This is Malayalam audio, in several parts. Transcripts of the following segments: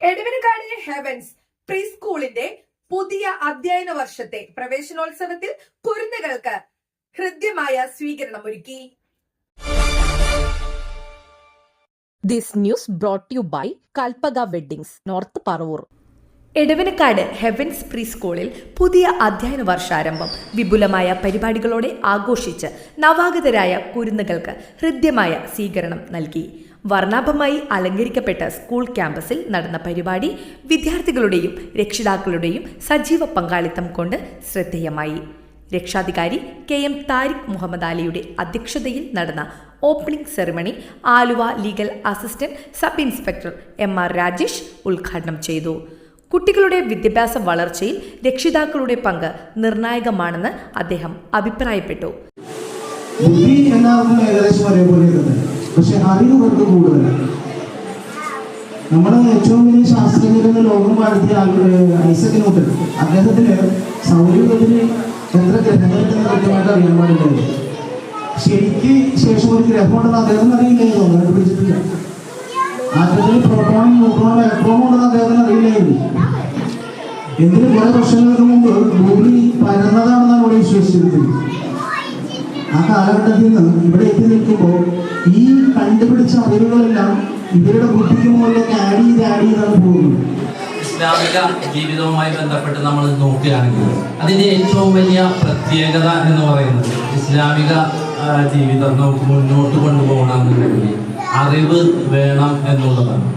എടവനക്കാട് ഹെവൻസ് പ്രീ സ്കൂളിന്റെ പുതിയ അധ്യയന വർഷത്തെ പ്രവേശനോത്സവത്തിൽ കുരുന്നുകൾക്ക് ഹൃദ്യമായ സ്വീകരണം ഒരുക്കി. This news brought to you by Kalpaga Weddings, North Parvur. Edavanakkad heavens pre സ്കൂളിൽ പുതിയ അധ്യയന വർഷാരംഭം വിപുലമായ പരിപാടികളോടെ ആഘോഷിച്ച് നവാഗതരായ കുരുന്നുകൾക്ക് ഹൃദ്യമായ സ്വീകരണം നൽകി. വർണ്ണാഭമായി അലങ്കരിക്കപ്പെട്ട സ്കൂൾ ക്യാമ്പസിൽ നടന്ന പരിപാടി വിദ്യാർത്ഥികളുടെയും രക്ഷിതാക്കളുടെയും സജീവ പങ്കാളിത്തം കൊണ്ട് ശ്രദ്ധേയമായി. രക്ഷാധികാരി KM താരിഖ് മുഹമ്മദ് അലിയുടെ അധ്യക്ഷതയിൽ നടന്ന opening ceremony Aluva legal assistant sub inspector MR Rajesh ഉദ്ഘാടനം ചെയ്തു. കുട്ടികളുടെ വിദ്യാഭ്യാസ വളർച്ചയിൽ രക്ഷിതാക്കളുടെ പങ്ക് നിർണായകമാണെന്ന് അദ്ദേഹം അഭിപ്രായപ്പെട്ടു. ബുദ്ധി എല്ലാവർക്കും ഏകദേശം ഒരേപോലെ, പക്ഷെ അറിവ് കുറച്ച് കൂടുതലാണ്. നമ്മുടെ ഏറ്റവും വലിയ ശാസ്ത്രജ്ഞരെന്ന് ലോകം വാഴ്ത്തിയ ഐസക് ന്യൂട്ടൻ, അദ്ദേഹത്തിന് സൗരയൂഥത്തിന് എത്ര ഗ്രഹങ്ങളുണ്ടെന്ന് കൃത്യമായിട്ട് അറിയാൻ പാടില്ലായിരുന്നു. ശരിക്ക് ശേഷം ഒരു ഗ്രഹമുണ്ടെന്ന് അദ്ദേഹം അറിയില്ലായിരുന്നു, കണ്ടുപിടിച്ചിട്ടില്ല. ആറ്റത്തിൽ പ്രോട്ടോണും ന്യൂട്രോണും ഇലക്ട്രോണും ഉണ്ടെന്ന് അദ്ദേഹത്തിന് അറിയില്ലായിരുന്നു. എന്തിന് കുറെ വർഷങ്ങൾക്ക് മുമ്പ് ഭൂമി പരന്നതാണെന്നാണ് ഇവിടെ വിശ്വസിച്ചിരുന്നത്. ആ കാലഘട്ടത്തിൽ നിന്ന് ഇവിടെ എത്തി നിൽക്കുമ്പോൾ ഈ കണ്ടുപിടിച്ച അറിവുകളെല്ലാം ഇവരുടെ ബുദ്ധിക്ക് മുകളിലേക്ക് ആഡ് ചെയ്താണ് പോകുന്നത്. ഇസ്ലാമിക ജീവിതവുമായി ബന്ധപ്പെട്ട് നമ്മൾ നോക്കുകയാണെങ്കിൽ അതിൻ്റെ ഏറ്റവും വലിയ പ്രത്യേകത എന്ന് പറയുന്നത് ഇസ്ലാമിക ജീവിതം നമുക്ക് മുന്നോട്ട് കൊണ്ടുപോകണമെന്നുണ്ടെങ്കിൽ അറിവ് വേണം എന്നുള്ളതാണ്.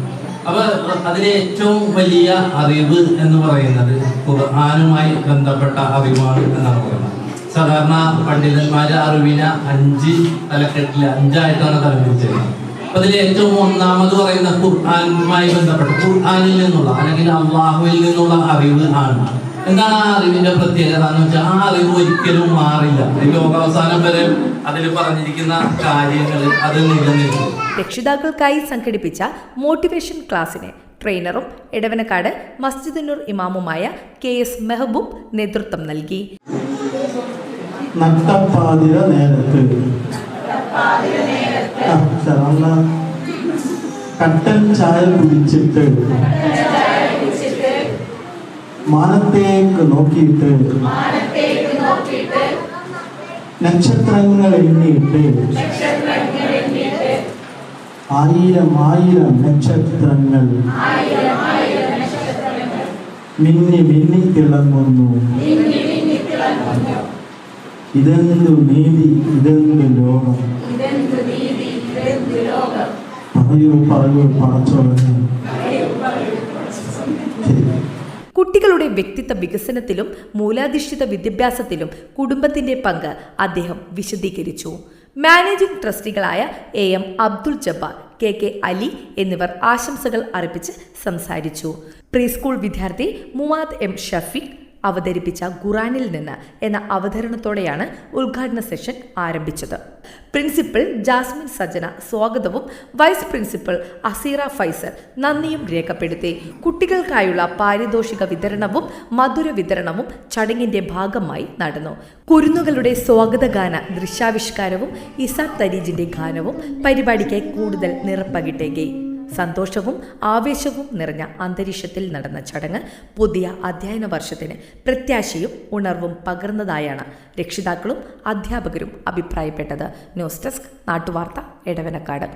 അപ്പോൾ അതിലെ ഏറ്റവും വലിയ അറിവ് എന്ന് പറയുന്നത് ഖുർആനുമായി ബന്ധപ്പെട്ട അറിവാണ് എന്നാണ് പറയുന്നത്. സാധാരണ പണ്ഡിതന്മാർ അറിവിനെ 5 തലക്കെട്ടിൽ 5ആയിട്ടാണ് തലംതിരിച്ചത്. അപ്പൊ അതിൽ ഏറ്റവും ഒന്നാമത് പറയുന്ന ഖുർആനുമായി ബന്ധപ്പെട്ട ഖുർആനിൽ നിന്നുള്ള അല്ലെങ്കിൽ അള്ളാഹുവിൽ നിന്നുള്ള അറിവ് ആണ്. എന്താണ് ആ അറിവിന്റെ പ്രത്യേകത എന്ന് വെച്ചാൽ ആ അറിവ് ഒരിക്കലും മാറില്ല. ഈ ലോകാവസാനം വരെ അതിൽ പറഞ്ഞിരിക്കുന്ന കാര്യങ്ങൾ അത് നിലനിൽക്കും. രക്ഷിതാക്കൾക്കായി സംഘടിപ്പിച്ച മോട്ടിവേഷൻ ക്ലാസ്സിന് ട്രെയിനറും എടവനക്കാട് മസ്ജിദുന്നൂർ ഇമാമുമായ KS മെഹബൂബ് നേതൃത്വം നൽകി. നട്ടപ്പാതിര നേരത്ത് കട്ടൻ ചായ കുടിച്ചിട്ട് മാനത്തേക്ക് നോക്കിയിട്ട് നക്ഷത്രങ്ങൾ എണ്ണിയിട്ട് 1000 നക്ഷത്രങ്ങൾ മിന്നി മിന്നി തിളങ്ങുന്നു. ഇതെന്തു നീതി, ഇതെന്തു ലോകം. പറയൂ പടച്ചോളെ. കുട്ടികളുടെ വ്യക്തിത്വ വികസനത്തിലും മൂലാധിഷ്ഠിത വിദ്യാഭ്യാസത്തിലും കുടുംബത്തിന്റെ പങ്ക് അദ്ദേഹം വിശദീകരിച്ചു. മാനേജിംഗ് ട്രസ്റ്റികളായ AM അബ്ദുൾ ജബ്ബാർ, KK അലി എന്നിവർ ആശംസകൾ അർപ്പിച്ച് സംസാരിച്ചു. പ്രീ സ്കൂൾ വിദ്യാർത്ഥി മുവാദ് M ഷഫീഖ് അവതരിപ്പിച്ച ഖുറാനിൽ നിന്ന് എന്ന അവതരണത്തോടെയാണ് ഉദ്ഘാടന സെഷൻ ആരംഭിച്ചത്. പ്രിൻസിപ്പൽ ജാസ്മിൻ സജന സ്വാഗതവും വൈസ് പ്രിൻസിപ്പൽ അസീറ ഫൈസൽ നന്ദിയും രേഖപ്പെടുത്തി. കുട്ടികൾക്കായുള്ള പാരിതോഷിക വിതരണവും മധുര വിതരണവും ചടങ്ങിന്റെ ഭാഗമായി നടന്നു. കുരുന്നുകളുടെ സ്വാഗതഗാന ദൃശ്യാവിഷ്കാരവും ഇസാഖ് തരീജിന്റെ ഗാനവും പരിപാടിക്ക് കൂടുതൽ നിറപ്പകിട്ടേകി. സന്തോഷവും ആവേശവും നിറഞ്ഞ അന്തരീക്ഷത്തിൽ നടന്ന ചടങ്ങ് പുതിയ അധ്യയന വർഷത്തിന് പ്രത്യാശയും ഉണർവും പകർന്നതായാണ് രക്ഷിതാക്കളും അധ്യാപകരും അഭിപ്രായപ്പെട്ടത്. ന്യൂസ് ഡെസ്ക് നാട്ടുവാർത്ത എടവനക്കാട്.